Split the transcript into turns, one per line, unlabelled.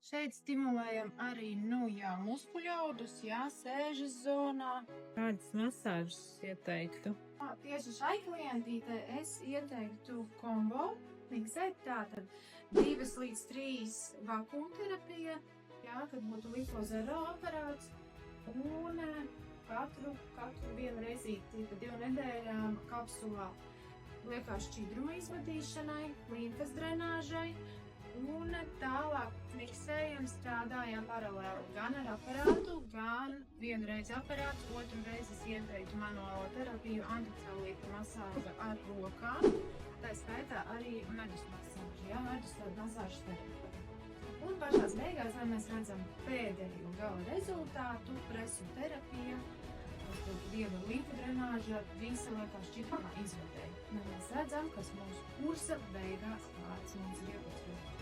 Šeit stimulējam arī, muskuļaudus, sēžas zonā.
Kādas masāžas ieteiktu?
Tieši šai klientītei es ieteiktu kombo miksēt, tātad 2 līdz 3 vakumterapija, kad būtu lipozero aparāts, un katru vienu reizīti pa 2 nedēļām kapsulā liekā šķidruma izvadīšanai, līmfas drenāžai, un tālāk miksējam, strādājam paralēli gan ar aparātu, gan vienu reizi aparāts, otru reizi es ieteiktu manuālo terapiju, anticelulīta masāžu ar rokām, tā skaitā arī medus masāžu, medus masāžu terapiju. Un pašās beigās, lai mēs redzam pēdējo gala rezultātu, presu terapija, viena līmfa drenāža, visa liekā šķidruma izvadēja. Mēs redzam, kas mūsu kursa beigās kāds mums ir iepazīstams.